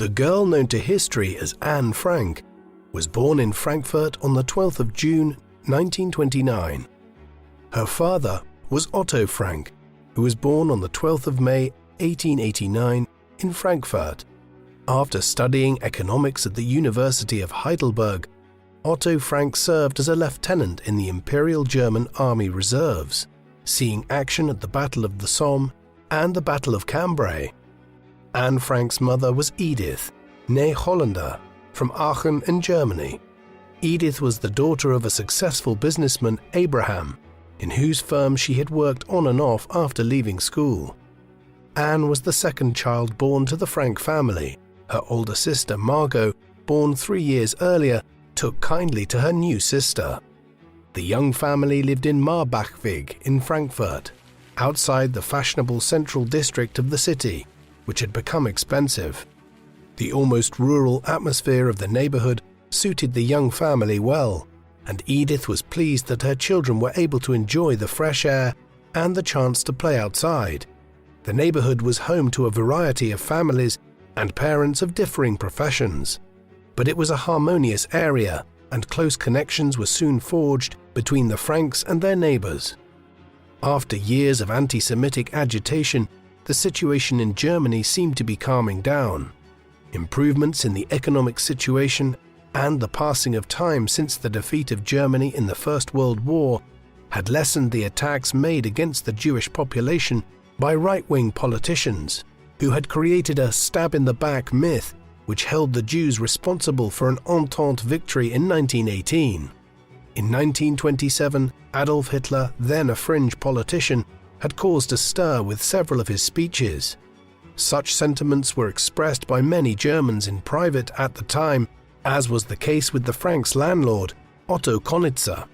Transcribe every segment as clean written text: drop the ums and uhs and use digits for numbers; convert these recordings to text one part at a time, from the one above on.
The girl known to history as Anne Frank was born in Frankfurt on the 12th of June 1929. Her father was Otto Frank, who was born on the 12th of May 1889 in Frankfurt. After studying economics at the University of Heidelberg, Otto Frank served as a lieutenant in the Imperial German Army Reserves, seeing action at the Battle of the Somme and the Battle of Cambrai. Anne Frank's mother was Edith, née Hollander, from Aachen in Germany. Edith was the daughter of a successful businessman, Abraham, in whose firm she had worked on and off after leaving school. Anne was the second child born to the Frank family. Her older sister, Margot, born 3 years earlier, took kindly to her new sister. The young family lived in Marbachweg in Frankfurt, outside the fashionable central district of the city, which had become expensive. The almost rural atmosphere of the neighborhood suited the young family well, and Edith was pleased that her children were able to enjoy the fresh air and the chance to play outside. The neighborhood was home to a variety of families and parents of differing professions, but it was a harmonious area, and close connections were soon forged between the Franks and their neighbors. After years of anti-Semitic agitation, the situation in Germany seemed to be calming down. Improvements in the economic situation and the passing of time since the defeat of Germany in the First World War had lessened the attacks made against the Jewish population by right-wing politicians, who had created a stab-in-the-back myth which held the Jews responsible for an Entente victory in 1918. In 1927, Adolf Hitler, then a fringe politician, had caused a stir with several of his speeches. Such sentiments were expressed by many Germans in private at the time, as was the case with the Franks' landlord, Otto Konitzer.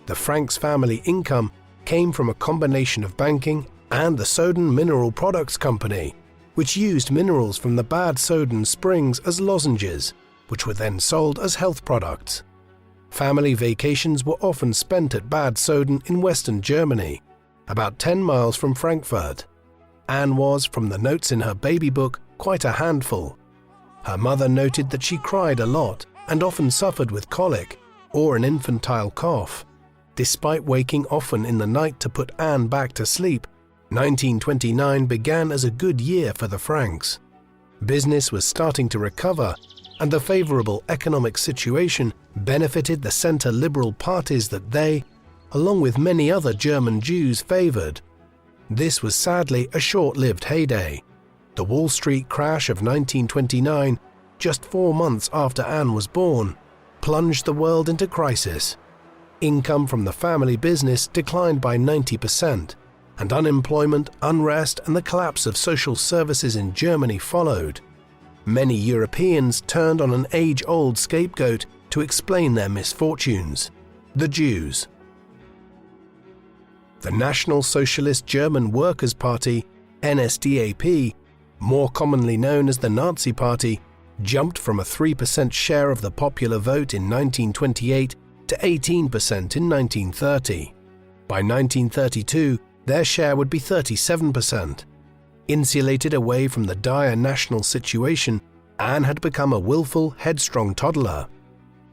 The Franks' family income came from a combination of banking and the Soden Mineral Products Company, which used minerals from the Bad Soden springs as lozenges, which were then sold as health products. Family vacations were often spent at Bad Soden in western Germany, about 10 miles from Frankfurt. Anne was, from the notes in her baby book, quite a handful. Her mother noted that she cried a lot and often suffered with colic or an infantile cough. Despite waking often in the night to put Anne back to sleep, 1929 began as a good year for the Franks. Business was starting to recover, and the favorable economic situation benefited the center-liberal parties that they, along with many other German Jews, favored. This was sadly a short-lived heyday. The Wall Street crash of 1929, just 4 months after Anne was born, plunged the world into crisis. Income from the family business declined by 90%, and unemployment, unrest, and the collapse of social services in Germany followed. Many Europeans turned on an age-old scapegoat to explain their misfortunes: the Jews. The National Socialist German Workers' Party, NSDAP, more commonly known as the Nazi Party, jumped from a 3% share of the popular vote in 1928 to 18% in 1930. By 1932, their share would be 37%. Insulated away from the dire national situation, Anne had become a willful, headstrong toddler.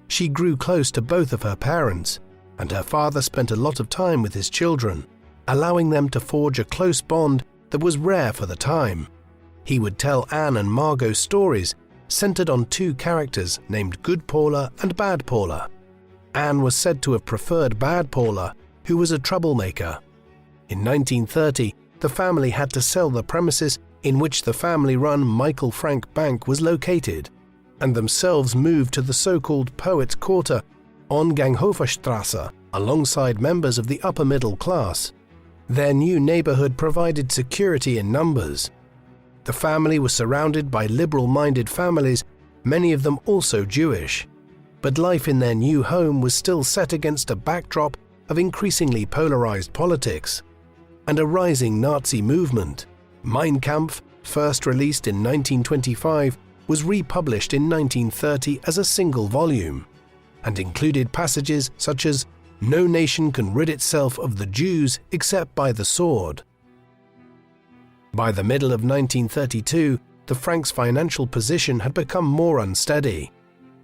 She grew close to both of her parents, and her father spent a lot of time with his children, allowing them to forge a close bond that was rare for the time. He would tell Anne and Margot stories centered on 2 characters named Good Paula and Bad Paula. Anne was said to have preferred Bad Paula, who was a troublemaker. In 1930, the family had to sell the premises in which the family-run Michael Frank Bank was located, and themselves moved to the so-called Poets' Quarter on Ganghoferstrasse alongside members of the upper middle class. Their new neighborhood provided security in numbers. The family was surrounded by liberal-minded families, many of them also Jewish. But life in their new home was still set against a backdrop of increasingly polarized politics and a rising Nazi movement. Mein Kampf, first released in 1925, was republished in 1930 as a single volume, and included passages such as "No nation can rid itself of the Jews except by the sword." By the middle of 1932, the Franks' financial position had become more unsteady.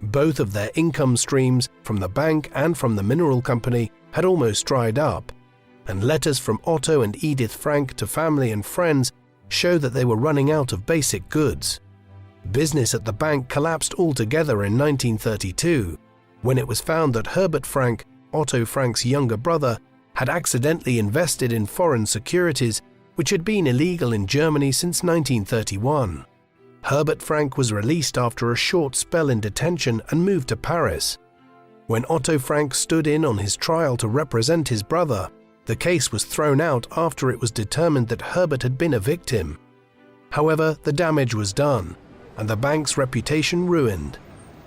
Both of their income streams, from the bank and from the mineral company, had almost dried up, and letters from Otto and Edith Frank to family and friends show that they were running out of basic goods. Business at the bank collapsed altogether in 1932, when it was found that Herbert Frank, Otto Frank's younger brother, had accidentally invested in foreign securities which had been illegal in Germany since 1931. Herbert Frank was released after a short spell in detention and moved to Paris. When Otto Frank stood in on his trial to represent his brother, the case was thrown out after it was determined that Herbert had been a victim. However, the damage was done, and the bank's reputation ruined.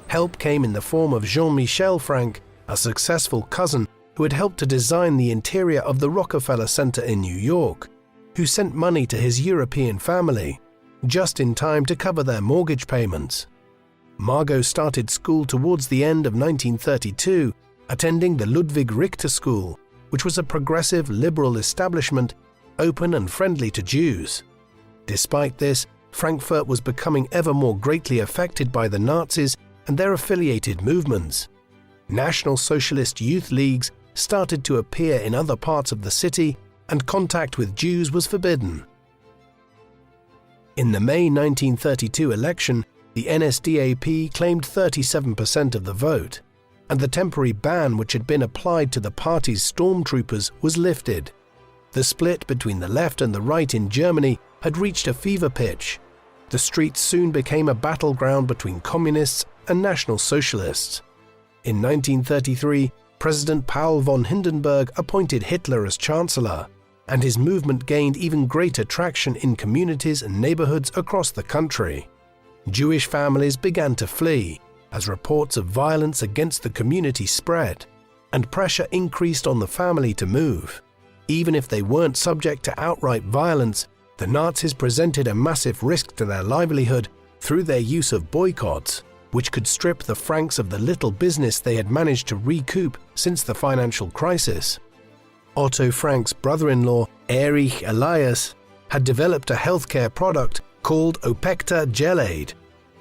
Help came in the form of Jean-Michel Frank, a successful cousin who had helped to design the interior of the Rockefeller Center in New York, who sent money to his European family, just in time to cover their mortgage payments. Margot started school towards the end of 1932, attending the Ludwig Richter School, which was a progressive liberal establishment, open and friendly to Jews. Despite this, Frankfurt was becoming ever more greatly affected by the Nazis and their affiliated movements. National Socialist youth leagues started to appear in other parts of the city, and contact with Jews was forbidden. In the May 1932 election, the NSDAP claimed 37% of the vote, and the temporary ban which had been applied to the party's stormtroopers was lifted. The split between the left and the right in Germany had reached a fever pitch. The streets soon became a battleground between communists and National Socialists. In 1933, President Paul von Hindenburg appointed Hitler as Chancellor, and his movement gained even greater traction in communities and neighborhoods across the country. Jewish families began to flee, as reports of violence against the community spread, and pressure increased on the family to move. Even if they weren't subject to outright violence, the Nazis presented a massive risk to their livelihood through their use of boycotts, which could strip the Franks of the little business they had managed to recoup since the financial crisis. Otto Frank's brother-in-law, Erich Elias, had developed a healthcare product called Opecta Gelade,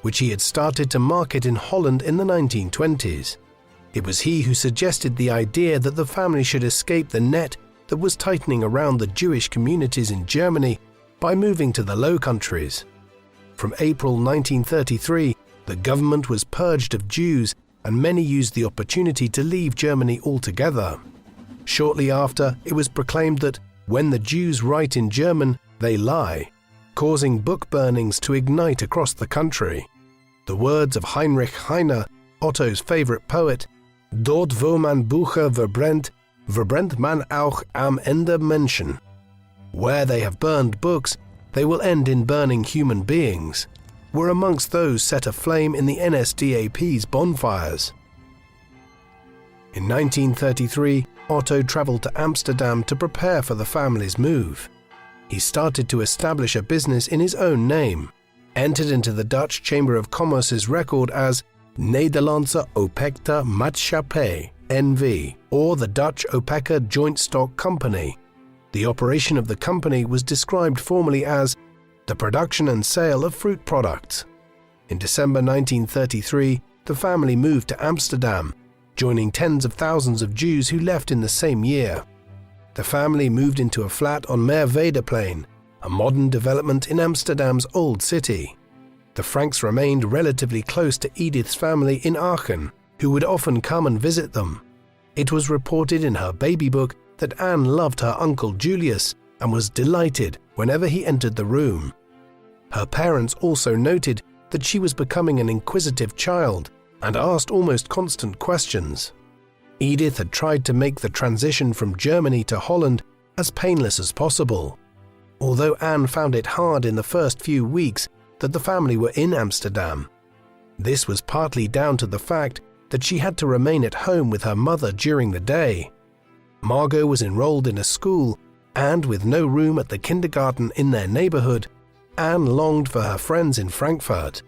which he had started to market in Holland in the 1920s. It was he who suggested the idea that the family should escape the net that was tightening around the Jewish communities in Germany by moving to the Low Countries. From April 1933, the government was purged of Jews, and many used the opportunity to leave Germany altogether. Shortly after, it was proclaimed that when the Jews write in German, they lie, causing book burnings to ignite across the country. The words of Heinrich Heine, Otto's favorite poet, "Dort wo man Bücher verbrennt, verbrennt man auch am Ende Menschen." Where they have burned books, they will end in burning human beings, were amongst those set aflame in the NSDAP's bonfires. In 1933, Otto traveled to Amsterdam to prepare for the family's move. He started to establish a business in his own name, entered into the Dutch Chamber of Commerce's record as Nederlandse Opecta Maatschappij NV, or the Dutch Opeka Joint Stock Company. The operation of the company was described formally as the production and sale of fruit products. In December 1933, the family moved to Amsterdam, joining tens of thousands of Jews who left in the same year. The family moved into a flat on Merwedeplein, a modern development in Amsterdam's old city. The Franks remained relatively close to Edith's family in Aachen, who would often come and visit them. It was reported in her baby book that Anne loved her uncle Julius and was delighted whenever he entered the room. Her parents also noted that she was becoming an inquisitive child and asked almost constant questions. Edith had tried to make the transition from Germany to Holland as painless as possible, although Anne found it hard in the first few weeks that the family were in Amsterdam. This was partly down to the fact that she had to remain at home with her mother during the day. Margot was enrolled in a school, and with no room at the kindergarten in their neighborhood, Anne longed for her friends in Frankfurt.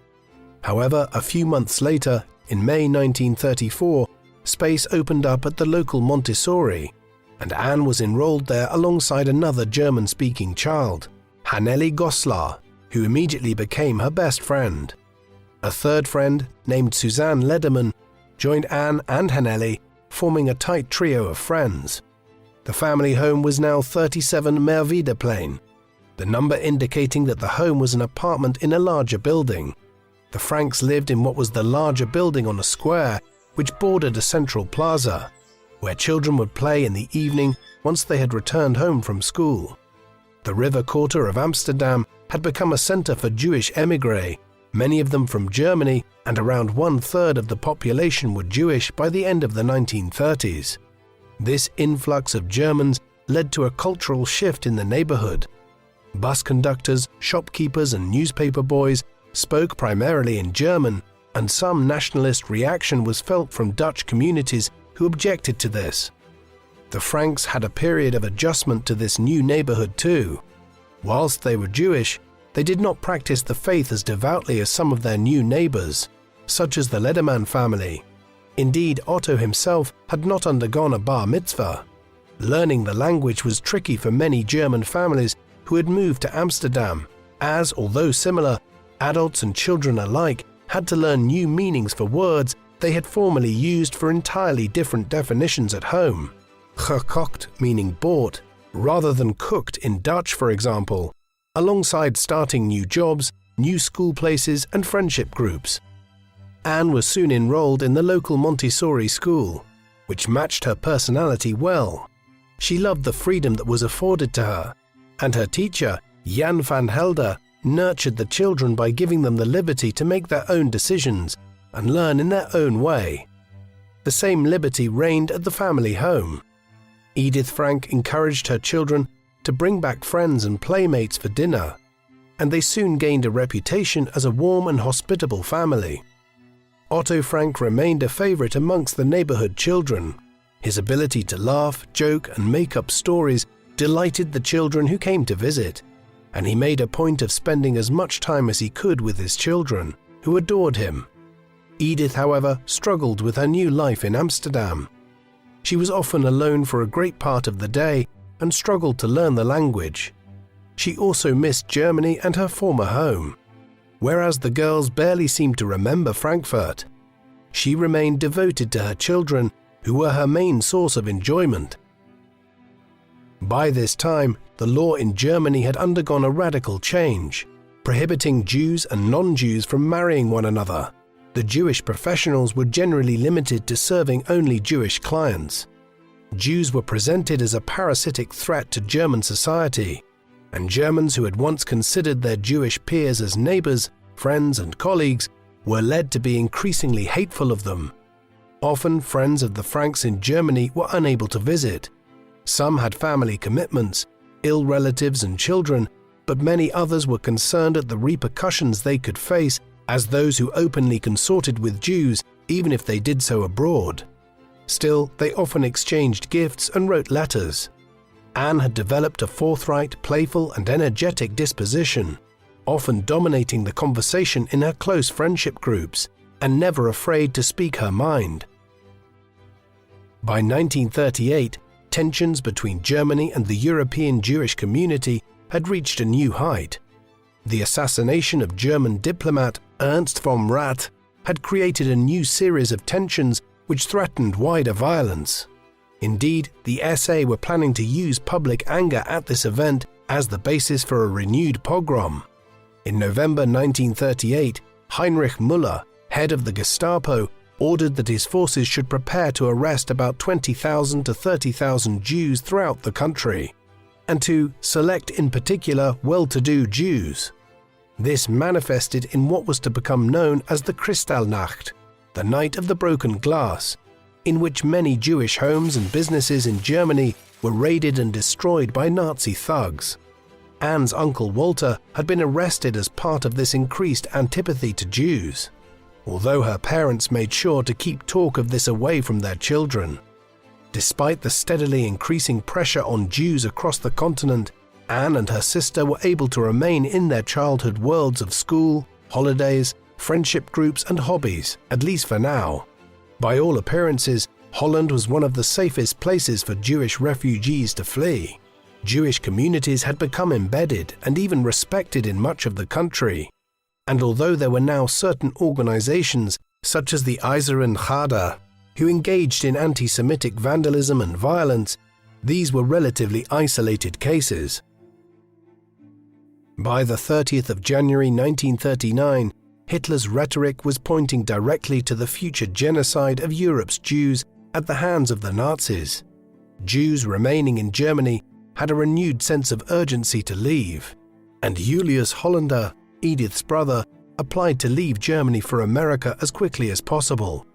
However, a few months later, in May 1934, space opened up at the local Montessori, and Anne was enrolled there alongside another German-speaking child, Hanneli Goslar. who immediately became her best friend. A third friend, named Suzanne Lederman, joined Anne and Hanneli, forming a tight trio of friends. The family home was now 37 Merwiedeplein, the number indicating that the home was an apartment in a larger building. The Franks lived in what was the larger building on a square, which bordered a central plaza, where children would play in the evening once they had returned home from school. The river quarter of Amsterdam had become a center for Jewish émigrés, many of them from Germany, and around 1/3 of the population were Jewish by the end of the 1930s. This influx of Germans led to a cultural shift in the neighborhood. Bus conductors, shopkeepers, and newspaper boys spoke primarily in German, and some nationalist reaction was felt from Dutch communities who objected to this. The Franks had a period of adjustment to this new neighborhood too. Whilst they were Jewish, they did not practice the faith as devoutly as some of their new neighbors, such as the Lederman family. Indeed, Otto himself had not undergone a bar mitzvah. Learning the language was tricky for many German families who had moved to Amsterdam, as, although similar, adults and children alike had to learn new meanings for words they had formerly used for entirely different definitions at home. Gekocht meaning bought, rather than cooked in Dutch, for example, alongside starting new jobs, new school places, and friendship groups. Anne was soon enrolled in the local Montessori school, which matched her personality well. She loved the freedom that was afforded to her, and her teacher, Jan van Helder, nurtured the children by giving them the liberty to make their own decisions and learn in their own way. The same liberty reigned at the family home. Edith Frank encouraged her children to bring back friends and playmates for dinner, and they soon gained a reputation as a warm and hospitable family. Otto Frank remained a favorite amongst the neighborhood children. His ability to laugh, joke, and make up stories delighted the children who came to visit, and he made a point of spending as much time as he could with his children, who adored him. Edith, however, struggled with her new life in Amsterdam. She was often alone for a great part of the day and struggled to learn the language. She also missed Germany and her former home. Whereas the girls barely seemed to remember Frankfurt, she remained devoted to her children, who were her main source of enjoyment. By this time, the law in Germany had undergone a radical change, prohibiting Jews and non-Jews from marrying one another. The Jewish professionals were generally limited to serving only Jewish clients. Jews were presented as a parasitic threat to German society, and Germans who had once considered their Jewish peers as neighbors, friends, and colleagues were led to be increasingly hateful of them. Often, friends of the Franks in Germany were unable to visit. Some had family commitments, ill relatives and children, but many others were concerned at the repercussions they could face as those who openly consorted with Jews, even if they did so abroad. Still, they often exchanged gifts and wrote letters. Anne had developed a forthright, playful, and energetic disposition, often dominating the conversation in her close friendship groups, and never afraid to speak her mind. By 1938, tensions between Germany and the European Jewish community had reached a new height. The assassination of German diplomat Ernst vom Rath had created a new series of tensions which threatened wider violence. Indeed, the SA were planning to use public anger at this event as the basis for a renewed pogrom. In November 1938, Heinrich Müller, head of the Gestapo, ordered that his forces should prepare to arrest about 20,000 to 30,000 Jews throughout the country, and to select in particular well-to-do Jews. This manifested in what was to become known as the Kristallnacht, the Night of the Broken Glass, in which many Jewish homes and businesses in Germany were raided and destroyed by Nazi thugs. Anne's uncle Walter had been arrested as part of this increased antipathy to Jews, although her parents made sure to keep talk of this away from their children. Despite the steadily increasing pressure on Jews across the continent, Anne and her sister were able to remain in their childhood worlds of school, holidays, friendship groups, and hobbies, at least for now. By all appearances, Holland was one of the safest places for Jewish refugees to flee. Jewish communities had become embedded and even respected in much of the country. And although there were now certain organizations, such as the Eiseren Chada, who engaged in anti-Semitic vandalism and violence, these were relatively isolated cases. By the 30th of January 1939, Hitler's rhetoric was pointing directly to the future genocide of Europe's Jews at the hands of the Nazis. Jews remaining in Germany had a renewed sense of urgency to leave, and Julius Hollander, Edith's brother, applied to leave Germany for America as quickly as possible.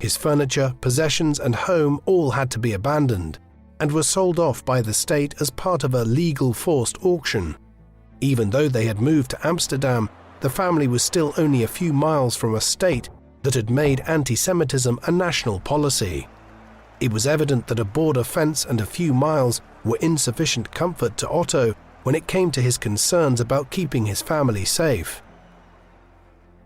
His furniture, possessions, and home all had to be abandoned and were sold off by the state as part of a legal forced auction. Even though they had moved to Amsterdam, the family was still only a few miles from a state that had made anti-Semitism a national policy. It was evident that a border fence and a few miles were insufficient comfort to Otto when it came to his concerns about keeping his family safe.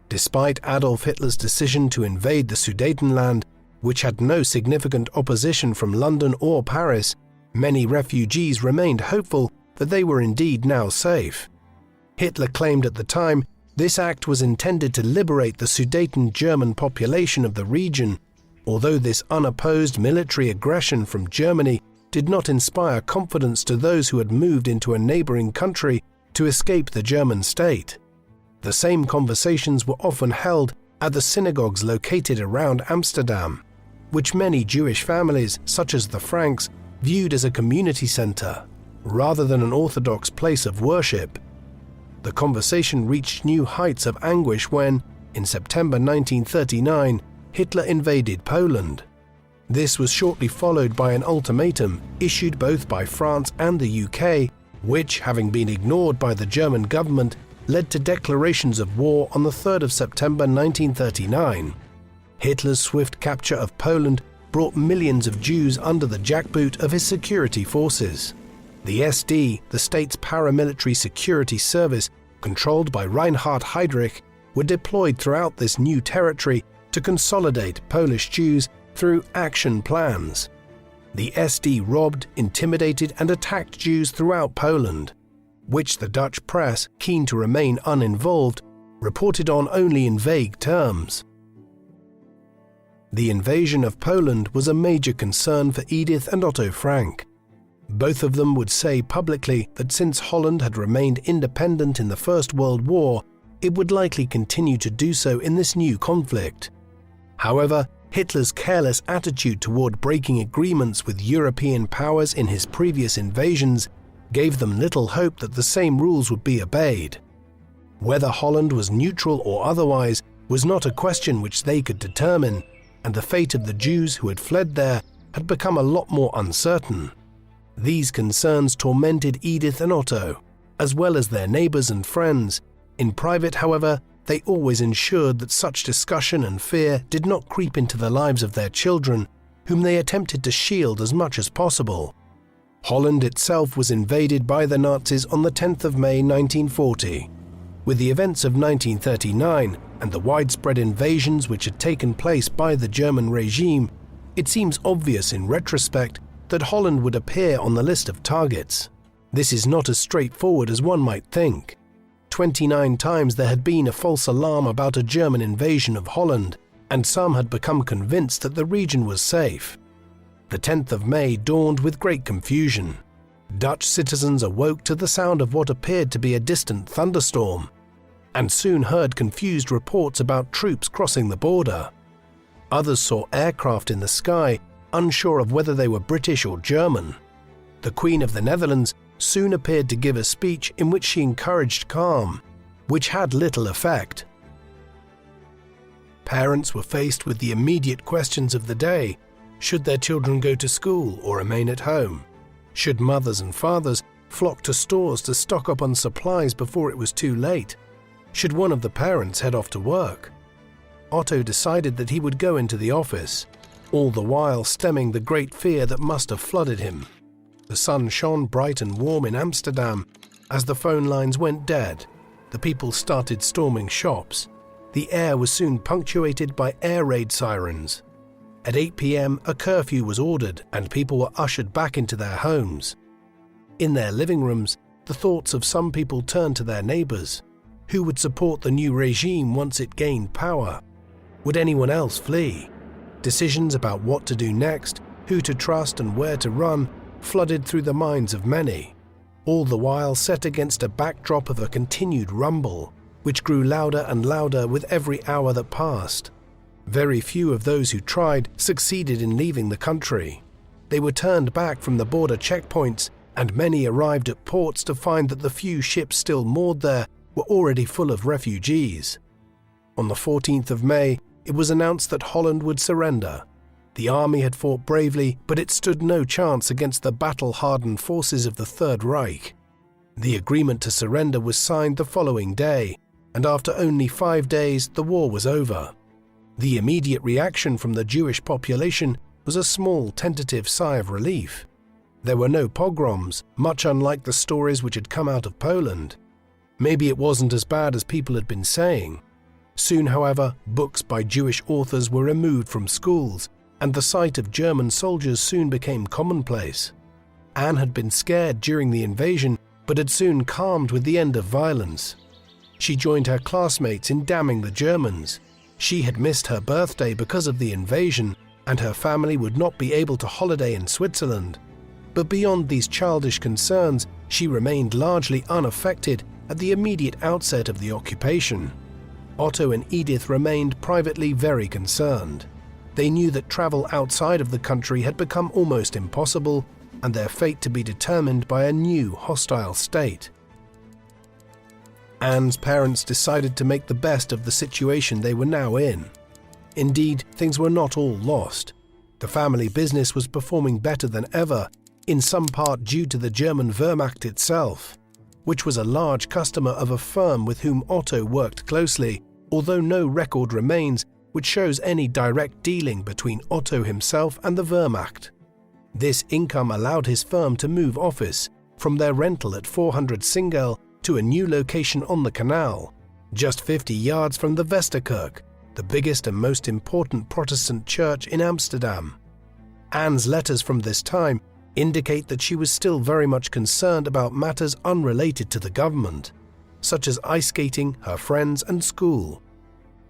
Despite Adolf Hitler's decision to invade the Sudetenland, which had no significant opposition from London or Paris, many refugees remained hopeful that they were indeed now safe. Hitler claimed at the time this act was intended to liberate the Sudeten German population of the region, although this unopposed military aggression from Germany did not inspire confidence to those who had moved into a neighboring country to escape the German state. The same conversations were often held at the synagogues located around Amsterdam, which many Jewish families, such as the Franks, viewed as a community center, rather than an Orthodox place of worship. The conversation reached new heights of anguish when, in September 1939, Hitler invaded Poland. This was shortly followed by an ultimatum issued both by France and the UK, which, having been ignored by the German government, led to declarations of war on the 3rd of September 1939. Hitler's swift capture of Poland brought millions of Jews under the jackboot of his security forces. The SD, the state's paramilitary security service, controlled by Reinhard Heydrich, were deployed throughout this new territory to consolidate Polish Jews through action plans. The SD robbed, intimidated, and attacked Jews throughout Poland, which the Dutch press, keen to remain uninvolved, reported on only in vague terms. The invasion of Poland was a major concern for Edith and Otto Frank. Both of them would say publicly that since Holland had remained independent in the First World War, it would likely continue to do so in this new conflict. However, Hitler's careless attitude toward breaking agreements with European powers in his previous invasions gave them little hope that the same rules would be obeyed. Whether Holland was neutral or otherwise was not a question which they could determine, and the fate of the Jews who had fled there had become a lot more uncertain. These concerns tormented Edith and Otto, as well as their neighbors and friends. In private, however, they always ensured that such discussion and fear did not creep into the lives of their children, whom they attempted to shield as much as possible. Holland itself was invaded by the Nazis on the 10th of May 1940. With the events of 1939 and the widespread invasions which had taken place by the German regime, it seems obvious in retrospect that Holland would appear on the list of targets. This is not as straightforward as one might think. 29 times there had been a false alarm about a German invasion of Holland, and some had become convinced that the region was safe. The 10th of May dawned with great confusion. Dutch citizens awoke to the sound of what appeared to be a distant thunderstorm, and soon heard confused reports about troops crossing the border. Others saw aircraft in the sky, unsure of whether they were British or German. The Queen of the Netherlands soon appeared to give a speech in which she encouraged calm, which had little effect. Parents were faced with the immediate questions of the day. Should their children go to school or remain at home? Should mothers and fathers flock to stores to stock up on supplies before it was too late? Should one of the parents head off to work? Otto decided that he would go into the office, all the while stemming the great fear that must have flooded him. The sun shone bright and warm in Amsterdam. As the phone lines went dead, the people started storming shops. The air was soon punctuated by air raid sirens. At 8 p.m. a curfew was ordered and people were ushered back into their homes. In their living rooms, the thoughts of some people turned to their neighbors. Who would support the new regime once it gained power? Would anyone else flee? Decisions about what to do next, who to trust and where to run, flooded through the minds of many, all the while set against a backdrop of a continued rumble, which grew louder and louder with every hour that passed. Very few of those who tried succeeded in leaving the country. They were turned back from the border checkpoints, and many arrived at ports to find that the few ships still moored there were already full of refugees. On the 14th of May, it was announced that Holland would surrender. The army had fought bravely, but it stood no chance against the battle-hardened forces of the Third Reich. The agreement to surrender was signed the following day, and after only 5 days, the war was over. The immediate reaction from the Jewish population was a small, tentative sigh of relief. There were no pogroms, much unlike the stories which had come out of Poland. Maybe it wasn't as bad as people had been saying. Soon, however, books by Jewish authors were removed from schools, and the sight of German soldiers soon became commonplace. Anne had been scared during the invasion, but had soon calmed with the end of violence. She joined her classmates in damning the Germans. She had missed her birthday because of the invasion, and her family would not be able to holiday in Switzerland. But beyond these childish concerns, she remained largely unaffected at the immediate outset of the occupation. Otto and Edith remained privately very concerned. They knew that travel outside of the country had become almost impossible, and their fate to be determined by a new hostile state. Anne's parents decided to make the best of the situation they were now in. Indeed, things were not all lost. The family business was performing better than ever, in some part due to the German Wehrmacht itself, which was a large customer of a firm with whom Otto worked closely, although no record remains which shows any direct dealing between Otto himself and the Wehrmacht. This income allowed his firm to move office from their rental at 400 Singel to a new location on the canal, just 50 yards from the Westerkerk, the biggest and most important Protestant church in Amsterdam. Anne's letters from this time indicate that she was still very much concerned about matters unrelated to the government, such as ice skating, her friends, and school.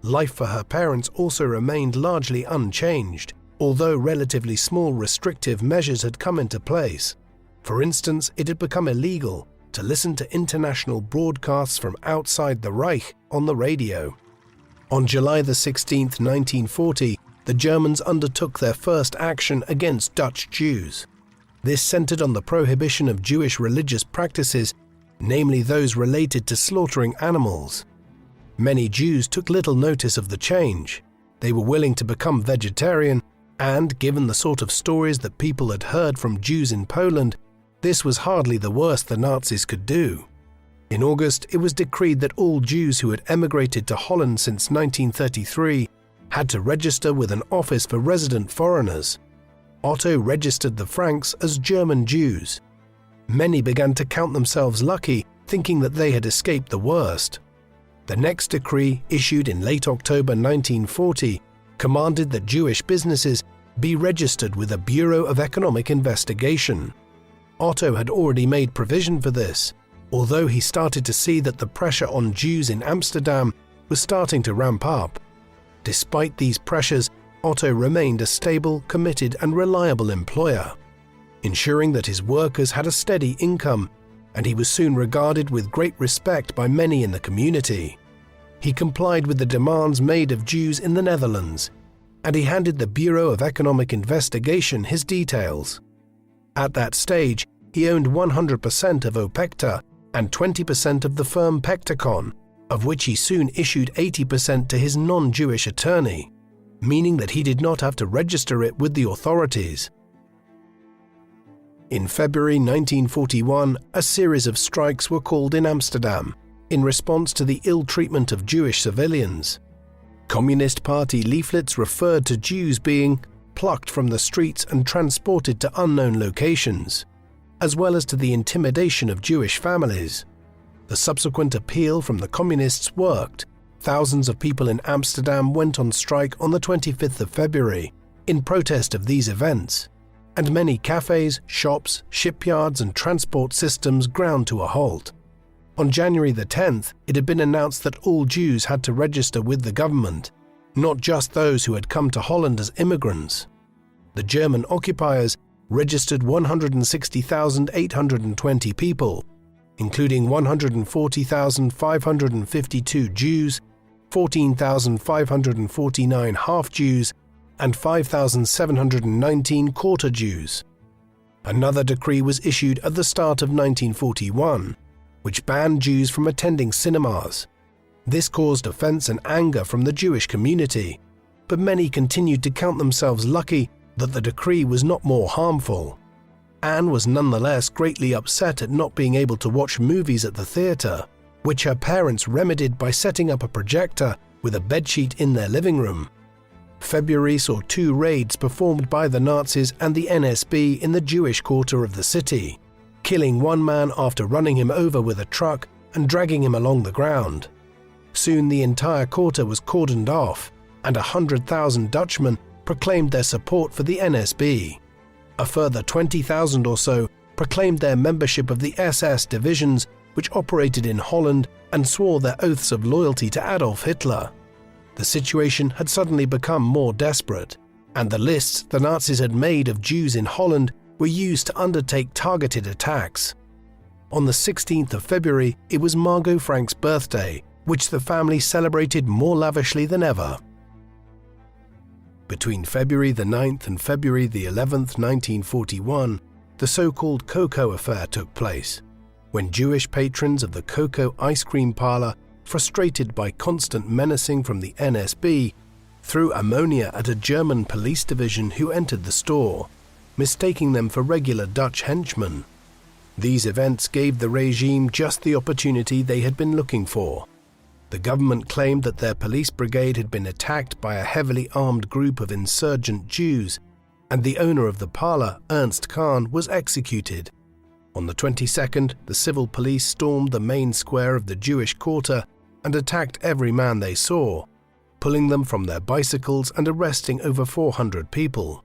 Life for her parents also remained largely unchanged, although relatively small restrictive measures had come into place. For instance, it had become illegal to listen to international broadcasts from outside the Reich on the radio. On July 16, 1940, the Germans undertook their first action against Dutch Jews. This centered on the prohibition of Jewish religious practices, namely those related to slaughtering animals. Many Jews took little notice of the change. They were willing to become vegetarian, and given the sort of stories that people had heard from Jews in Poland, this was hardly the worst the Nazis could do. In August, it was decreed that all Jews who had emigrated to Holland since 1933 had to register with an office for resident foreigners. Otto registered the Franks as German Jews. Many began to count themselves lucky, thinking that they had escaped the worst. The next decree, issued in late October 1940, commanded that Jewish businesses be registered with a Bureau of Economic Investigation. Otto had already made provision for this, although he started to see that the pressure on Jews in Amsterdam was starting to ramp up. Despite these pressures, Otto remained a stable, committed, and reliable employer, ensuring that his workers had a steady income, and he was soon regarded with great respect by many in the community. He complied with the demands made of Jews in the Netherlands, and he handed the Bureau of Economic Investigation his details. At that stage, he owned 100% of Opekta and 20% of the firm Pectacon, of which he soon issued 80% to his non-Jewish attorney, meaning that he did not have to register it with the authorities. In February 1941, a series of strikes were called in Amsterdam in response to the ill treatment of Jewish civilians. Communist Party leaflets referred to Jews being plucked from the streets and transported to unknown locations, as well as to the intimidation of Jewish families. The subsequent appeal from the communists worked. Thousands of people in Amsterdam went on strike on the 25th of February in protest of these events. and many cafes, shops, shipyards and transport systems ground to a halt. On January the 10th, it had been announced that all Jews had to register with the government, not just those who had come to Holland as immigrants. The German occupiers registered 160,820 people, including 140,552 Jews, 14,549 half-Jews, and 5,719 quarter Jews. Another decree was issued at the start of 1941, which banned Jews from attending cinemas. This caused offense and anger from the Jewish community, but many continued to count themselves lucky that the decree was not more harmful. Anne was nonetheless greatly upset at not being able to watch movies at the theatre, which her parents remedied by setting up a projector with a bedsheet in their living room. February saw 2 raids performed by the Nazis and the NSB in the Jewish quarter of the city, killing one man after running him over with a truck and dragging him along the ground. Soon the entire quarter was cordoned off, and 100,000 Dutchmen proclaimed their support for the NSB. A further 20,000 or so proclaimed their membership of the SS divisions which operated in Holland and swore their oaths of loyalty to Adolf Hitler. The situation had suddenly become more desperate, and the lists the Nazis had made of Jews in Holland were used to undertake targeted attacks. On the 16th of February, it was Margot Frank's birthday, which the family celebrated more lavishly than ever. Between February the 9th and February the 11th, 1941, the so-called Cocoa Affair took place, when Jewish patrons of the Cocoa ice cream parlor, frustrated by constant menacing from the NSB, threw ammonia at a German police division who entered the store, mistaking them for regular Dutch henchmen. These events gave the regime just the opportunity they had been looking for. The government claimed that their police brigade had been attacked by a heavily armed group of insurgent Jews, and the owner of the parlor, Ernst Kahn, was executed. On the 22nd, the civil police stormed the main square of the Jewish quarter and attacked every man they saw, pulling them from their bicycles and arresting over 400 people.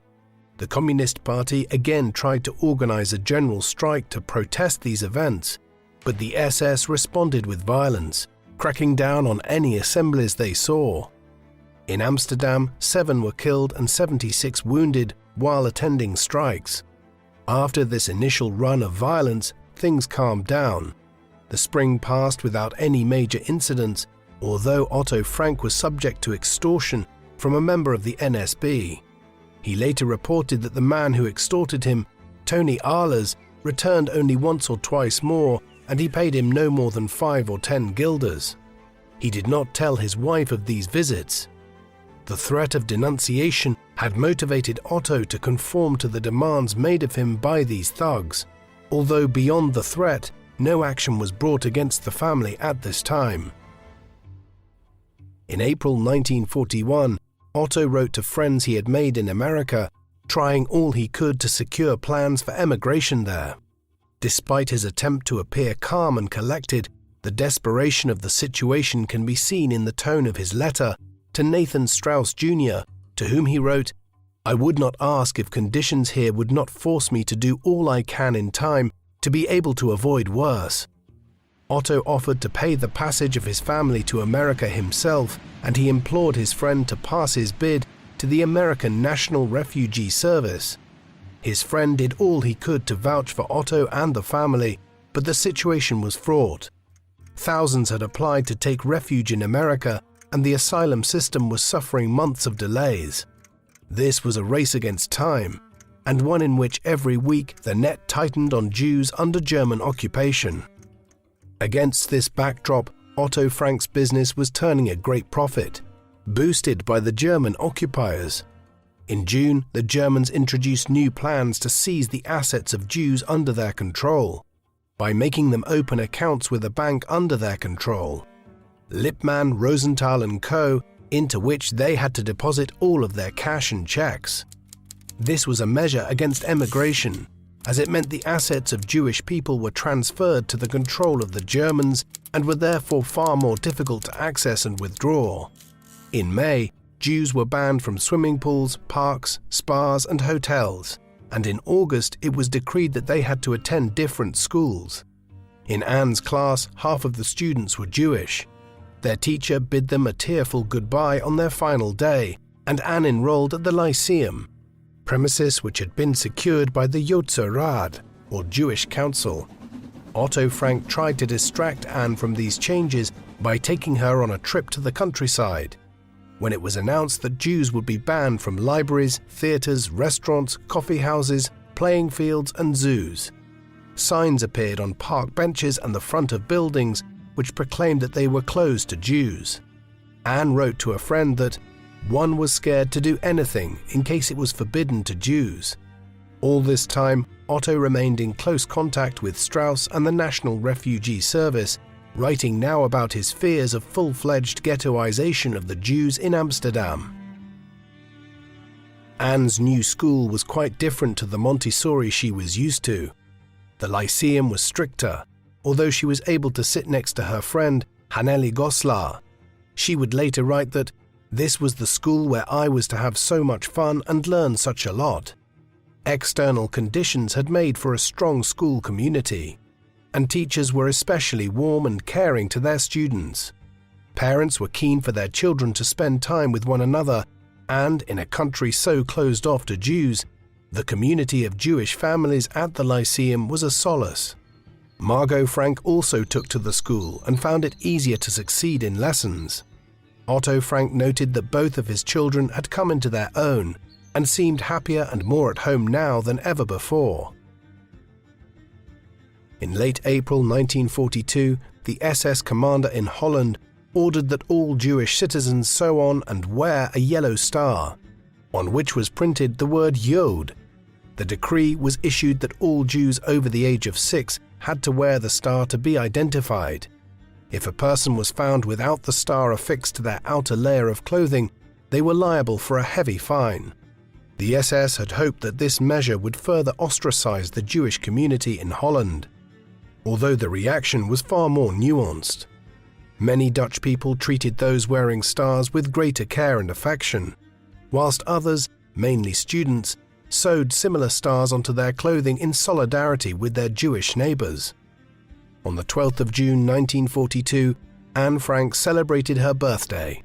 The Communist Party again tried to organize a general strike to protest these events, but the SS responded with violence, cracking down on any assemblies they saw. In Amsterdam, 7 were killed and 76 wounded while attending strikes. After this initial run of violence, things calmed down. The spring passed without any major incidents, although Otto Frank was subject to extortion from a member of the NSB. He later reported that the man who extorted him, Tony Ahlers, returned only once or twice more, and he paid him no more than 5 or 10 guilders. He did not tell his wife of these visits. The threat of denunciation had motivated Otto to conform to the demands made of him by these thugs, although beyond the threat, no action was brought against the family at this time. In April 1941, Otto wrote to friends he had made in America, trying all he could to secure plans for emigration there. Despite his attempt to appear calm and collected, the desperation of the situation can be seen in the tone of his letter to Nathan Strauss Jr., to whom he wrote, "I would not ask if conditions here would not force me to do all I can in time to be able to avoid worse." Otto offered to pay the passage of his family to America himself, and he implored his friend to pass his bid to the American National Refugee Service. His friend did all he could to vouch for Otto and the family, but the situation was fraught. Thousands had applied to take refuge in America, and the asylum system was suffering months of delays. This was a race against time, and one in which every week the net tightened on Jews under German occupation. Against this backdrop, Otto Frank's business was turning a great profit, boosted by the German occupiers. In June, the Germans introduced new plans to seize the assets of Jews under their control, by making them open accounts with a bank under their control, Lippmann, Rosenthal & Co., into which they had to deposit all of their cash and checks. This was a measure against emigration, as it meant the assets of Jewish people were transferred to the control of the Germans and were therefore far more difficult to access and withdraw. In May, Jews were banned from swimming pools, parks, spas, and hotels. and in August it was decreed that they had to attend different schools. In Anne's class, half of the students were Jewish. Their teacher bid them a tearful goodbye on their final day, and Anne enrolled at the Lyceum, premises which had been secured by the Yotzer Rat, or Jewish Council. Otto Frank tried to distract Anne from these changes by taking her on a trip to the countryside. When it was announced that Jews would be banned from libraries, theatres, restaurants, coffee houses, playing fields and zoos, signs appeared on park benches and the front of buildings which proclaimed that they were closed to Jews. Anne wrote to a friend that one was scared to do anything in case it was forbidden to Jews. All this time, Otto remained in close contact with Strauss and the National Refugee Service, writing now about his fears of full-fledged ghettoization of the Jews in Amsterdam. Anne's new school was quite different to the Montessori she was used to. The Lyceum was stricter, although she was able to sit next to her friend Hanneli Goslar. She would later write that, "This was the school where I was to have so much fun and learn such a lot." External conditions had made for a strong school community, and teachers were especially warm and caring to their students. Parents were keen for their children to spend time with one another, and in a country so closed off to Jews, the community of Jewish families at the Lyceum was a solace. Margot Frank also took to the school and found it easier to succeed in lessons. Otto Frank noted that both of his children had come into their own and seemed happier and more at home now than ever before. In late April 1942, the SS commander in Holland ordered that all Jewish citizens sew on and wear a yellow star, on which was printed the word Yod. The decree was issued that all Jews over the age of 6 had to wear the star to be identified. If a person was found without the star affixed to their outer layer of clothing, they were liable for a heavy fine. The SS had hoped that this measure would further ostracize the Jewish community in Holland, although the reaction was far more nuanced. Many Dutch people treated those wearing stars with greater care and affection, whilst others, mainly students, sewed similar stars onto their clothing in solidarity with their Jewish neighbors. On the 12th of June 1942, Anne Frank celebrated her birthday.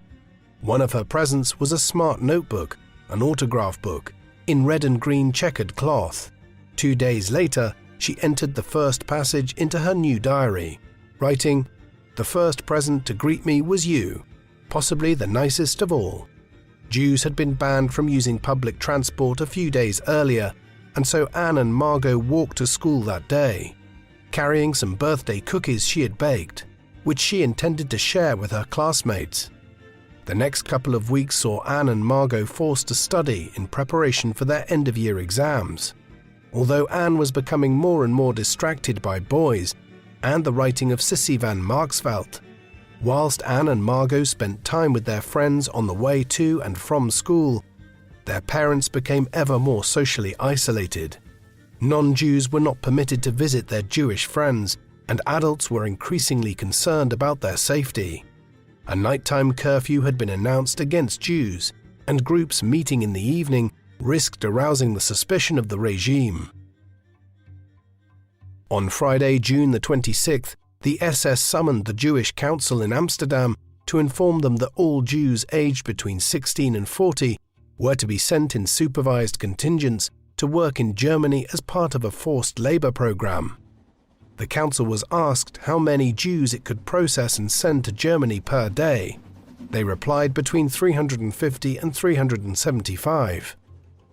One of her presents was a smart notebook, an autograph book, in red and green checkered cloth. 2 days later, she entered the first passage into her new diary, writing, "The first present to greet me was you, possibly the nicest of all." Jews had been banned from using public transport a few days earlier, and so Anne and Margot walked to school that day, carrying some birthday cookies she had baked, which she intended to share with her classmates. The next couple of weeks saw Anne and Margot forced to study in preparation for their end-of-year exams. Although Anne was becoming more and more distracted by boys and the writing of Sissy van Marksveld, whilst Anne and Margot spent time with their friends on the way to and from school, their parents became ever more socially isolated. Non-Jews were not permitted to visit their Jewish friends, and adults were increasingly concerned about their safety. A nighttime curfew had been announced against Jews, and groups meeting in the evening risked arousing the suspicion of the regime. On Friday, June the 26th, the SS summoned the Jewish Council in Amsterdam to inform them that all Jews aged between 16 and 40 were to be sent in supervised contingents to work in Germany as part of a forced labor program. The council was asked how many Jews it could process and send to Germany per day. They replied between 350 and 375.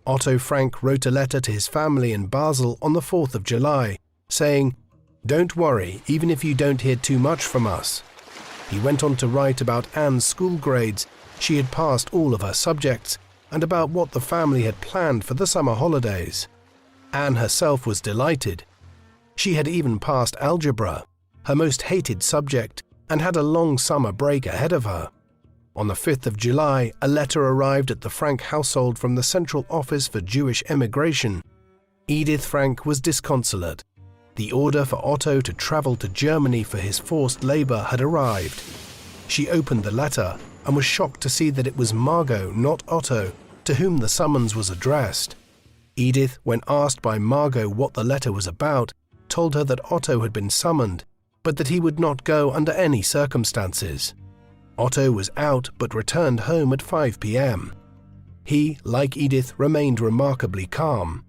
Otto Frank wrote a letter to his family in Basel on the 4th of July, saying, "Don't worry, even if you don't hear too much from us." He went on to write about Anne's school grades, she had passed all of her subjects, and about what the family had planned for the summer holidays. Anne herself was delighted. She had even passed algebra, her most hated subject, and had a long summer break ahead of her. On the 5th of July, a letter arrived at the Frank household from the Central Office for Jewish Emigration. Edith Frank was disconsolate. The order for Otto to travel to Germany for his forced labor had arrived. She opened the letter and was shocked to see that it was Margot, not Otto, to whom the summons was addressed. Edith, when asked by Margot what the letter was about, told her that Otto had been summoned, but that he would not go under any circumstances. Otto was out but returned home at 5 p.m. He, like Edith, remained remarkably calm.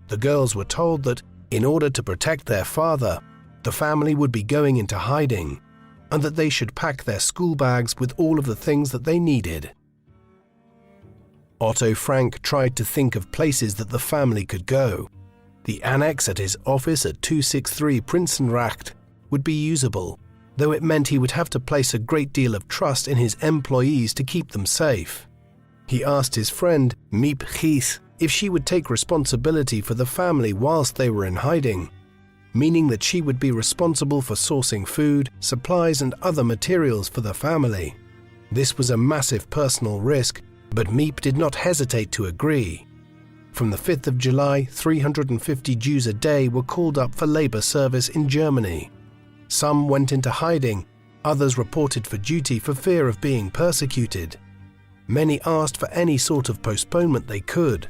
The girls were told that, in order to protect their father, the family would be going into hiding, and that they should pack their school bags with all of the things that they needed. Otto Frank tried to think of places that the family could go. The annex at his office at 263 Prinsengracht would be usable, though it meant he would have to place a great deal of trust in his employees to keep them safe. He asked his friend, Miep Gies, if she would take responsibility for the family whilst they were in hiding, meaning that she would be responsible for sourcing food, supplies and other materials for the family. This was a massive personal risk, but Miep did not hesitate to agree. From the 5th of July, 350 Jews a day were called up for labor service in Germany. Some went into hiding, others reported for duty for fear of being persecuted. Many asked for any sort of postponement they could.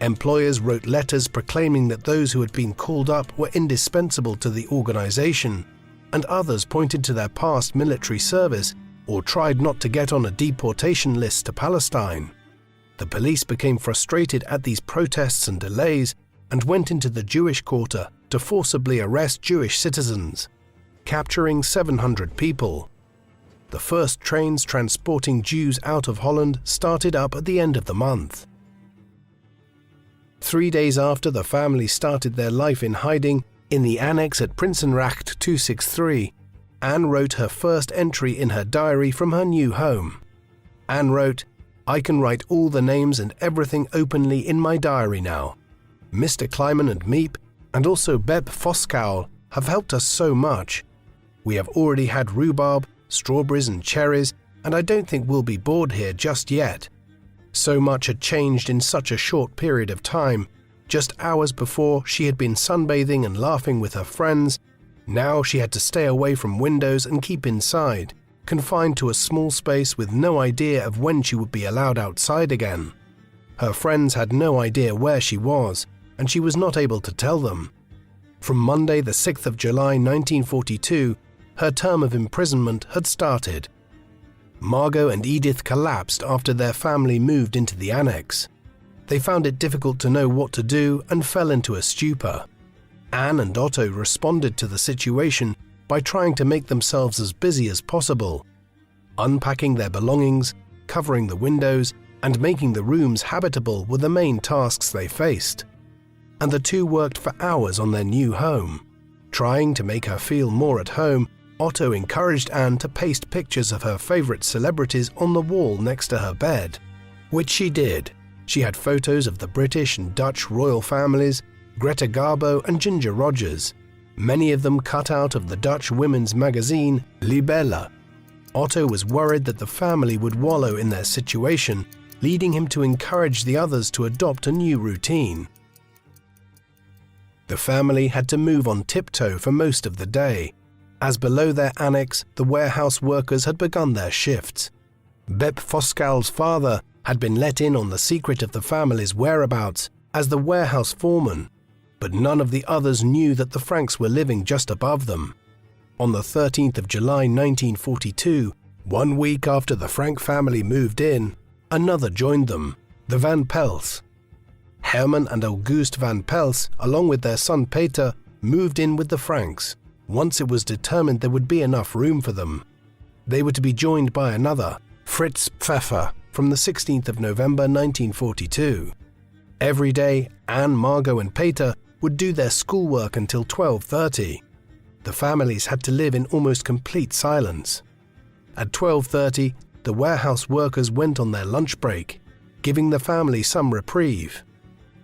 Employers wrote letters proclaiming that those who had been called up were indispensable to the organization, and others pointed to their past military service or tried not to get on a deportation list to Palestine. The police became frustrated at these protests and delays and went into the Jewish quarter to forcibly arrest Jewish citizens, capturing 700 people. The first trains transporting Jews out of Holland started up at the end of the month. 3 days after the family started their life in hiding in the annex at Prinsengracht 263, Anne wrote her first entry in her diary from her new home. Anne wrote, "I can write all the names and everything openly in my diary now. Mr. Kleiman and Miep, and also Beb Foskowel, have helped us so much. We have already had rhubarb, strawberries and cherries, and I don't think we'll be bored here just yet." So much had changed in such a short period of time. Just hours before, she had been sunbathing and laughing with her friends. Now she had to stay away from windows and keep inside, confined to a small space with no idea of when she would be allowed outside again. Her friends had no idea where she was, and she was not able to tell them. From Monday, the 6th of July 1942, her term of imprisonment had started. Margot and Edith collapsed after their family moved into the annex. They found it difficult to know what to do and fell into a stupor. Anne and Otto responded to the situation by trying to make themselves as busy as possible. Unpacking their belongings, covering the windows, and making the rooms habitable were the main tasks they faced. And the two worked for hours on their new home. Trying to make her feel more at home, Otto encouraged Anne to paste pictures of her favorite celebrities on the wall next to her bed, which she did. She had photos of the British and Dutch royal families, Greta Garbo and Ginger Rogers, many of them cut out of the Dutch women's magazine Libelle. Otto was worried that the family would wallow in their situation, leading him to encourage the others to adopt a new routine. The family had to move on tiptoe for most of the day, as below their annex the warehouse workers had begun their shifts. Beb Foskowel's father had been let in on the secret of the family's whereabouts as the warehouse foreman, but none of the others knew that the Franks were living just above them. On the 13th of July 1942, 1 week after the Frank family moved in, another joined them, the Van Pels. Herman and August Van Pels, along with their son Peter, moved in with the Franks, once it was determined there would be enough room for them. They were to be joined by another, Fritz Pfeffer, from the 16th of November 1942. Every day, Anne, Margot and Peter would do their schoolwork until 12:30. The families had to live in almost complete silence. At 12:30, the warehouse workers went on their lunch break, giving the family some reprieve.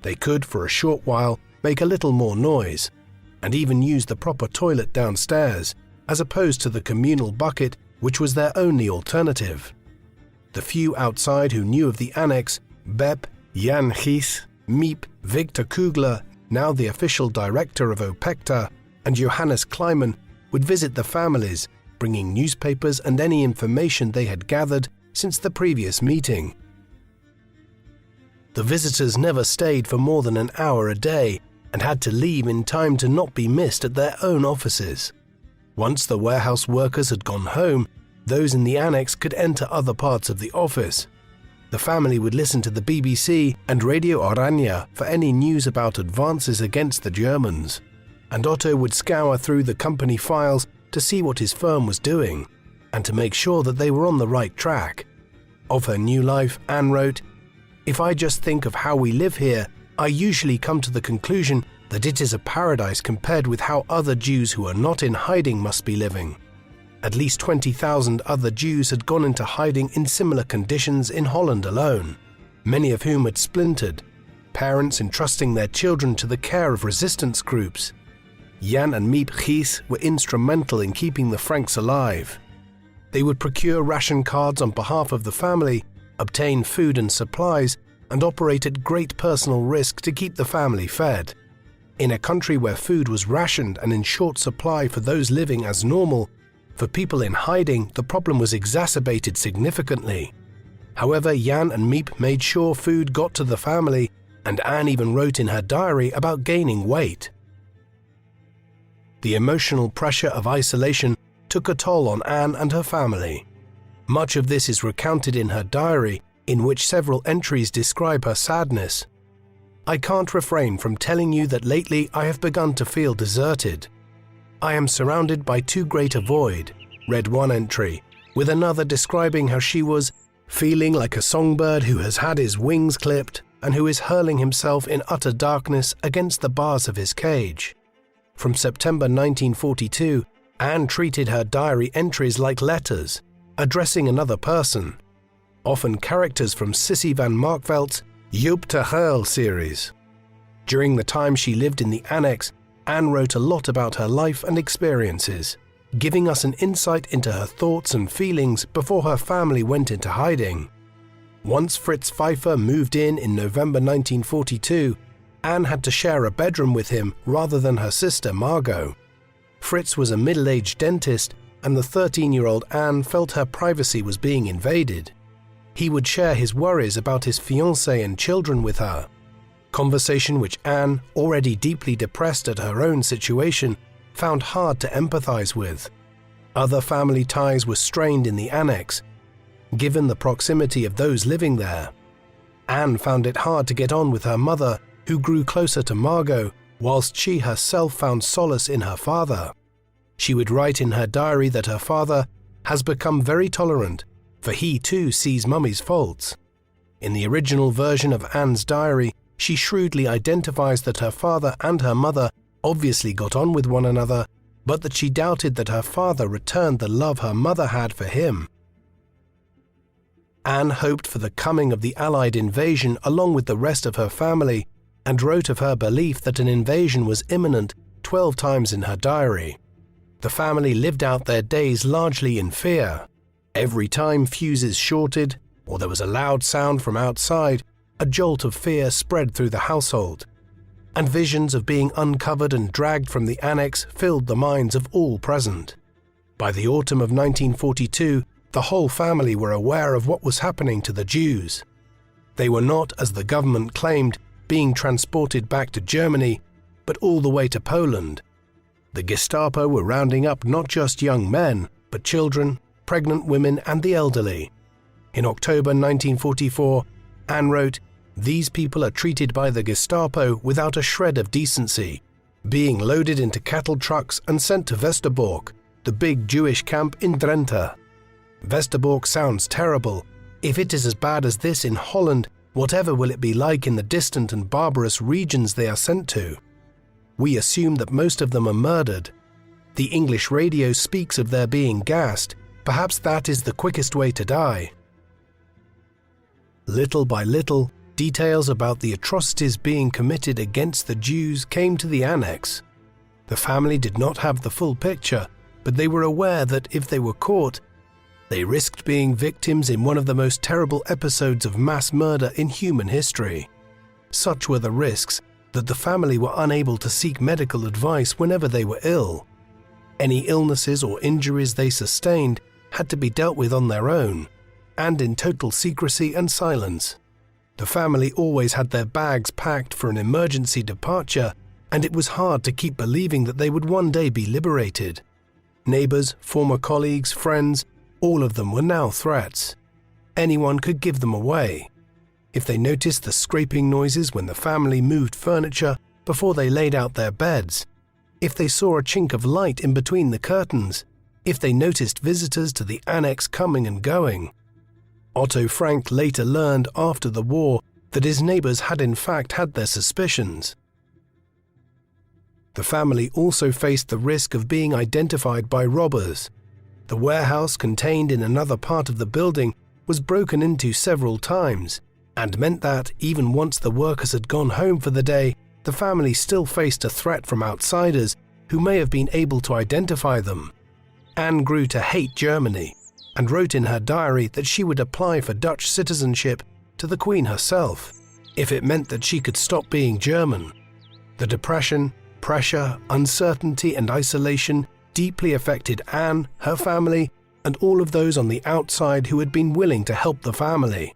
They could, for a short while, make a little more noise, and even use the proper toilet downstairs, as opposed to the communal bucket, which was their only alternative. The few outside who knew of the annex, Beb, Jan Gies, Miep, Victor Kugler, now the official director of OPECTA, and Johannes Kleiman, would visit the families, bringing newspapers and any information they had gathered since the previous meeting. The visitors never stayed for more than an hour a day and had to leave in time to not be missed at their own offices. Once the warehouse workers had gone home, those in the annex could enter other parts of the office. The family would listen to the BBC and Radio Oranje for any news about advances against the Germans, and Otto would scour through the company files to see what his firm was doing, and to make sure that they were on the right track. Of her new life, Anne wrote, "If I just think of how we live here, I usually come to the conclusion that it is a paradise compared with how other Jews who are not in hiding must be living." At least 20,000 other Jews had gone into hiding in similar conditions in Holland alone, many of whom had splintered, parents entrusting their children to the care of resistance groups. Jan and Miep Gies were instrumental in keeping the Franks alive. They would procure ration cards on behalf of the family, obtain food and supplies, and operate at great personal risk to keep the family fed. In a country where food was rationed and in short supply for those living as normal, for people in hiding, the problem was exacerbated significantly. However, Jan and Miep made sure food got to the family, and Anne even wrote in her diary about gaining weight. The emotional pressure of isolation took a toll on Anne and her family. Much of this is recounted in her diary, in which several entries describe her sadness. "I can't refrain from telling you that lately I have begun to feel deserted. I am surrounded by too great a void," read one entry, with another describing how she was "feeling like a songbird who has had his wings clipped and who is hurling himself in utter darkness against the bars of his cage." From September 1942, Anne treated her diary entries like letters, addressing another person, often characters from Sissy van Markveldt's Joop ter Heul series. During the time she lived in the annex, Anne wrote a lot about her life and experiences, giving us an insight into her thoughts and feelings before her family went into hiding. Once Fritz Pfeiffer moved in November 1942, Anne had to share a bedroom with him rather than her sister Margot. Fritz was a middle-aged dentist, and the 13-year-old Anne felt her privacy was being invaded. He would share his worries about his fiancée and children with her. Conversation which Anne, already deeply depressed at her own situation, found hard to empathize with. Other family ties were strained in the annex, given the proximity of those living there. Anne found it hard to get on with her mother, who grew closer to Margot, whilst she herself found solace in her father. She would write in her diary that her father has become very tolerant, for he too sees Mummy's faults. In the original version of Anne's diary, she shrewdly identifies that her father and her mother obviously got on with one another, but that she doubted that her father returned the love her mother had for him. Anne hoped for the coming of the Allied invasion along with the rest of her family, and wrote of her belief that an invasion was imminent 12 times in her diary. The family lived out their days largely in fear. Every time fuses shorted, or there was a loud sound from outside, a jolt of fear spread through the household, and visions of being uncovered and dragged from the annex filled the minds of all present. By the autumn of 1942, the whole family were aware of what was happening to the Jews. They were not, as the government claimed, being transported back to Germany, but all the way to Poland. The Gestapo were rounding up not just young men, but children, pregnant women, and the elderly. In October 1944, Anne wrote, "These people are treated by the Gestapo without a shred of decency, being loaded into cattle trucks and sent to Westerbork, the big Jewish camp in Drenthe. Westerbork sounds terrible. If it is as bad as this in Holland, whatever will it be like in the distant and barbarous regions they are sent to? We assume that most of them are murdered. The English radio speaks of their being gassed. Perhaps that is the quickest way to die." Little by little, details about the atrocities being committed against the Jews came to the annex. The family did not have the full picture, but they were aware that if they were caught, they risked being victims in one of the most terrible episodes of mass murder in human history. Such were the risks that the family were unable to seek medical advice whenever they were ill. Any illnesses or injuries they sustained had to be dealt with on their own, and in total secrecy and silence. The family always had their bags packed for an emergency departure, and it was hard to keep believing that they would one day be liberated. Neighbors, former colleagues, friends, all of them were now threats. Anyone could give them away. If they noticed the scraping noises when the family moved furniture before they laid out their beds, if they saw a chink of light in between the curtains, if they noticed visitors to the annex coming and going. Otto Frank later learned after the war that his neighbors had in fact had their suspicions. The family also faced the risk of being identified by robbers. The warehouse contained in another part of the building was broken into several times, and meant that, even once the workers had gone home for the day, the family still faced a threat from outsiders who may have been able to identify them. Anne grew to hate Germany, and wrote in her diary that she would apply for Dutch citizenship to the Queen herself, if it meant that she could stop being German. The depression, pressure, uncertainty and isolation deeply affected Anne, her family, and all of those on the outside who had been willing to help the family.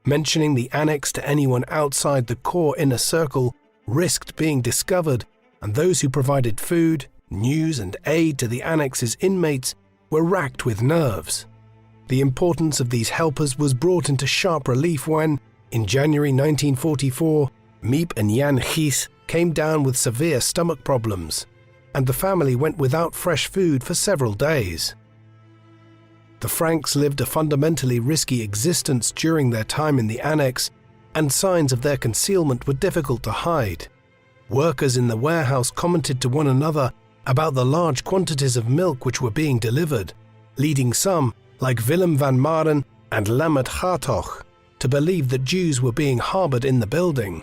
Mentioning the annex to anyone outside the core inner circle risked being discovered, and those who provided food, news and aid to the annex's inmates were racked with nerves. The importance of these helpers was brought into sharp relief when, in January 1944, Miep and Jan Gies came down with severe stomach problems, and the family went without fresh food for several days. The Franks lived a fundamentally risky existence during their time in the annex, and signs of their concealment were difficult to hide. Workers in the warehouse commented to one another about the large quantities of milk which were being delivered, leading some, like Willem van Maren and Lambert Hartog, to believe that Jews were being harbored in the building.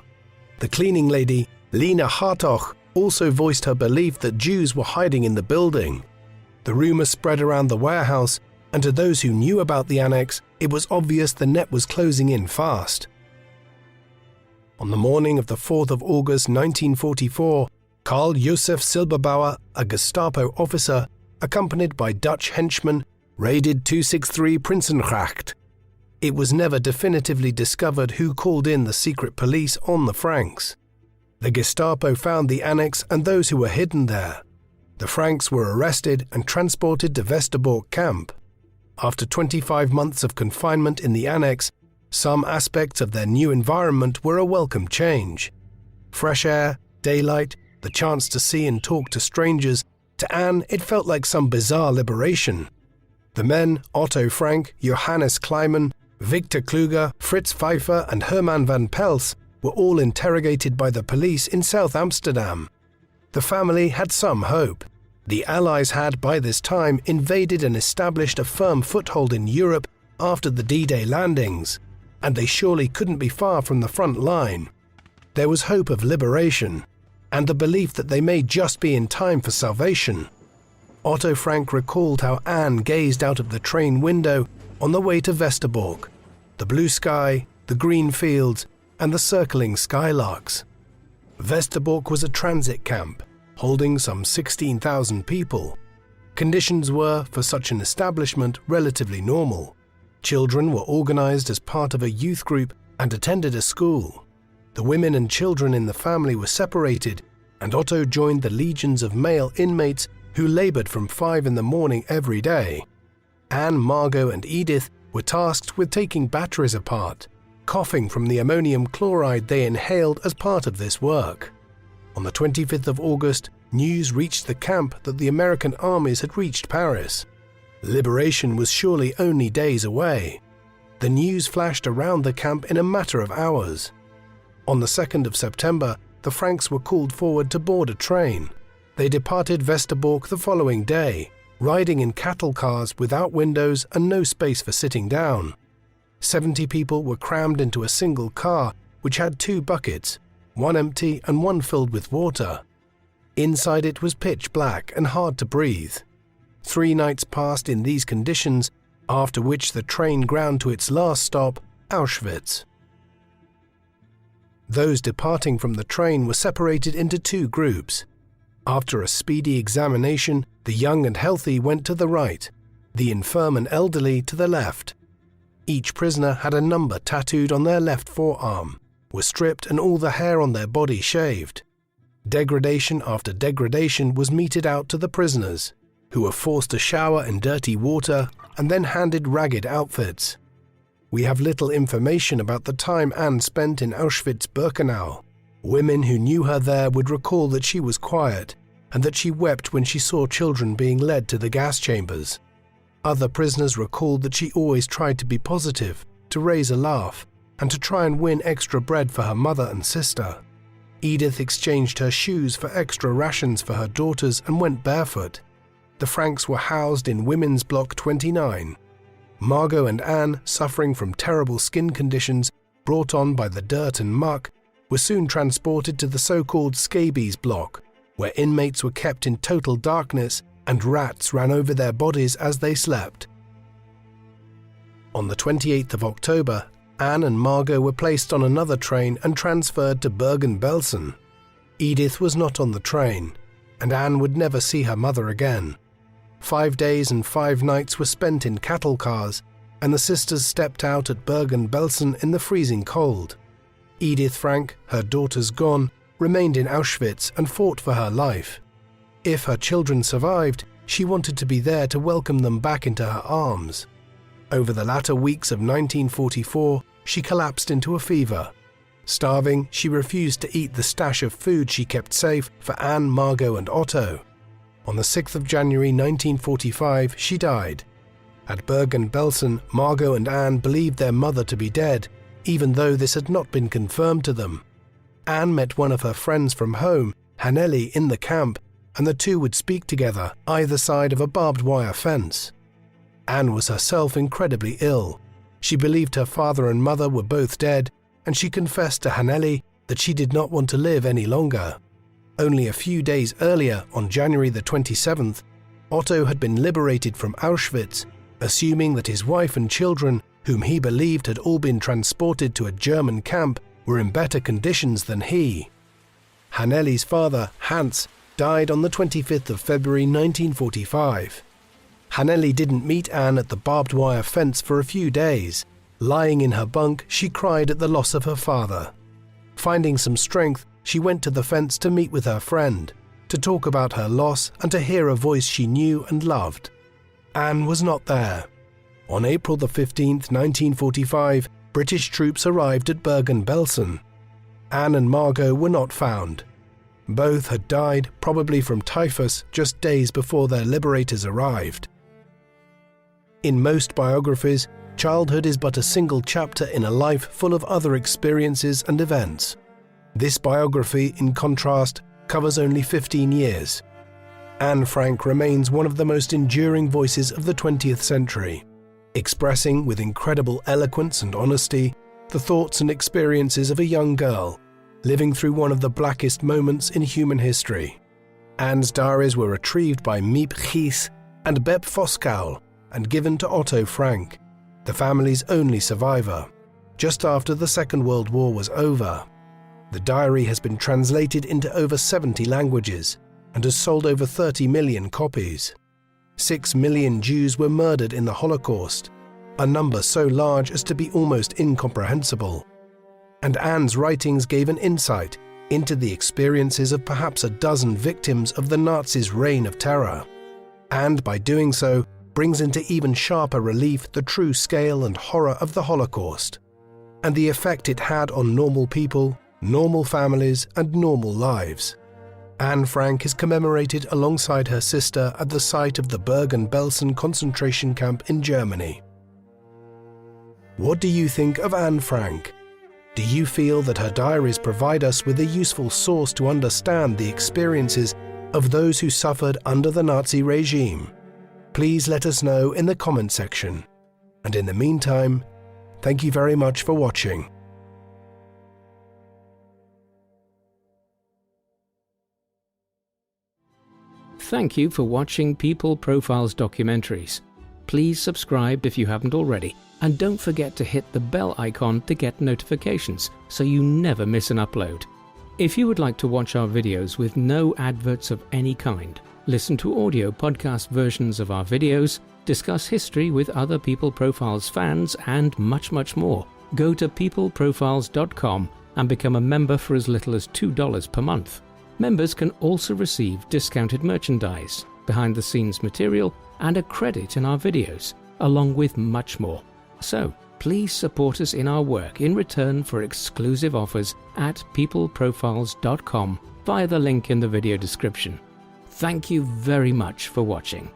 The cleaning lady, Lena Hartog, also voiced her belief that Jews were hiding in the building. The rumor spread around the warehouse, and to those who knew about the annex, it was obvious the net was closing in fast. On the morning of the 4th of August 1944, Karl Josef Silberbauer, a Gestapo officer, accompanied by Dutch henchmen, raided 263 Prinsengracht. It was never definitively discovered who called in the secret police on the Franks. The Gestapo found the annex and those who were hidden there. The Franks were arrested and transported to Westerbork camp. After 25 months of confinement in the annex, some aspects of their new environment were a welcome change. Fresh air, daylight, the chance to see and talk to strangers, to Anne it felt like some bizarre liberation. The men, Otto Frank, Johannes Kleiman, Victor Kluger, Fritz Pfeiffer and Herman van Pels were all interrogated by the police in South Amsterdam. The family had some hope. The Allies had by this time invaded and established a firm foothold in Europe after the D-Day landings, and they surely couldn't be far from the front line. There was hope of liberation, and the belief that they may just be in time for salvation. Otto Frank recalled how Anne gazed out of the train window on the way to Westerbork, the blue sky, the green fields, and the circling skylarks. Westerbork was a transit camp, holding some 16,000 people. Conditions were, for such an establishment, relatively normal. Children were organized as part of a youth group and attended a school. The women and children in the family were separated, and Otto joined the legions of male inmates who labored from 5 in the morning every day. Anne, Margot and Edith were tasked with taking batteries apart, coughing from the ammonium chloride they inhaled as part of this work. On the 25th of August, news reached the camp that the American armies had reached Paris. Liberation was surely only days away. The news flashed around the camp in a matter of hours. On the 2nd of September, the Franks were called forward to board a train. They departed Westerbork the following day, riding in cattle cars without windows and no space for sitting down. 70 people were crammed into a single car, which had 2 buckets, one empty and one filled with water. Inside it was pitch black and hard to breathe. 3 nights passed in these conditions, after which the train ground to its last stop, Auschwitz. Those departing from the train were separated into 2 groups. After a speedy examination, the young and healthy went to the right, the infirm and elderly to the left. Each prisoner had a number tattooed on their left forearm, were stripped and all the hair on their body shaved. Degradation after degradation was meted out to the prisoners, who were forced to shower in dirty water and then handed ragged outfits. We have little information about the time Anne spent in Auschwitz-Birkenau. Women who knew her there would recall that she was quiet and that she wept when she saw children being led to the gas chambers. Other prisoners recalled that she always tried to be positive, to raise a laugh, and to try and win extra bread for her mother and sister. Edith exchanged her shoes for extra rations for her daughters and went barefoot. The Franks were housed in Women's Block 29. Margot and Anne, suffering from terrible skin conditions brought on by the dirt and muck, were soon transported to the so-called scabies block, where inmates were kept in total darkness and rats ran over their bodies as they slept. On the 28th of October, Anne and Margot were placed on another train and transferred to Bergen-Belsen. Edith was not on the train, and Anne would never see her mother again. 5 days and 5 nights were spent in cattle cars, and the sisters stepped out at Bergen-Belsen in the freezing cold. Edith Frank, her daughters gone, remained in Auschwitz and fought for her life. If her children survived, she wanted to be there to welcome them back into her arms. Over the latter weeks of 1944, she collapsed into a fever. Starving, she refused to eat the stash of food she kept safe for Anne, Margot and Otto. On the 6th of January 1945, she died. At Bergen-Belsen, Margot and Anne believed their mother to be dead, even though this had not been confirmed to them. Anne met one of her friends from home, Hanneli, in the camp, and the two would speak together either side of a barbed wire fence. Anne was herself incredibly ill. She believed her father and mother were both dead, and she confessed to Hanneli that she did not want to live any longer. Only a few days earlier, on January the 27th, Otto had been liberated from Auschwitz, assuming that his wife and children, whom he believed had all been transported to a German camp, were in better conditions than he. Hanneli's father, Hans, died on the 25th of February 1945. Hanneli didn't meet Anne at the barbed wire fence for a few days. Lying in her bunk, she cried at the loss of her father. Finding some strength, she went to the fence to meet with her friend, to talk about her loss and to hear a voice she knew and loved. Anne was not there. On April the 15th, 1945, British troops arrived at Bergen-Belsen. Anne and Margot were not found. Both had died, probably from typhus, just days before their liberators arrived. In most biographies, childhood is but a single chapter in a life full of other experiences and events. This biography, in contrast, covers only 15 years. Anne Frank remains one of the most enduring voices of the 20th century, expressing with incredible eloquence and honesty the thoughts and experiences of a young girl living through one of the blackest moments in human history. Anne's diaries were retrieved by Miep Gies and Bep Voskuil and given to Otto Frank, the family's only survivor, just after the Second World War was over. The diary has been translated into over 70 languages and has sold over 30 million copies. 6 million Jews were murdered in the Holocaust, a number so large as to be almost incomprehensible. And Anne's writings gave an insight into the experiences of perhaps a dozen victims of the Nazis' reign of terror, and by doing so brings into even sharper relief the true scale and horror of the Holocaust, and the effect it had on normal people, normal families, and normal lives. Anne Frank is commemorated alongside her sister at the site of the Bergen-Belsen concentration camp in Germany. What do you think of Anne Frank? Do you feel that her diaries provide us with a useful source to understand the experiences of those who suffered under the Nazi regime? Please let us know in the comment section. And in the meantime, thank you very much for watching. Thank you for watching People Profiles Documentaries. Please subscribe if you haven't already, and don't forget to hit the bell icon to get notifications so you never miss an upload. If you would like to watch our videos with no adverts of any kind, listen to audio podcast versions of our videos, discuss history with other People Profiles fans, and much, much more. Go to peopleprofiles.com and become a member for as little as $2 per month. Members can also receive discounted merchandise, behind-the-scenes material, and a credit in our videos, along with much more. So, please support us in our work in return for exclusive offers at peopleprofiles.com via the link in the video description. Thank you very much for watching.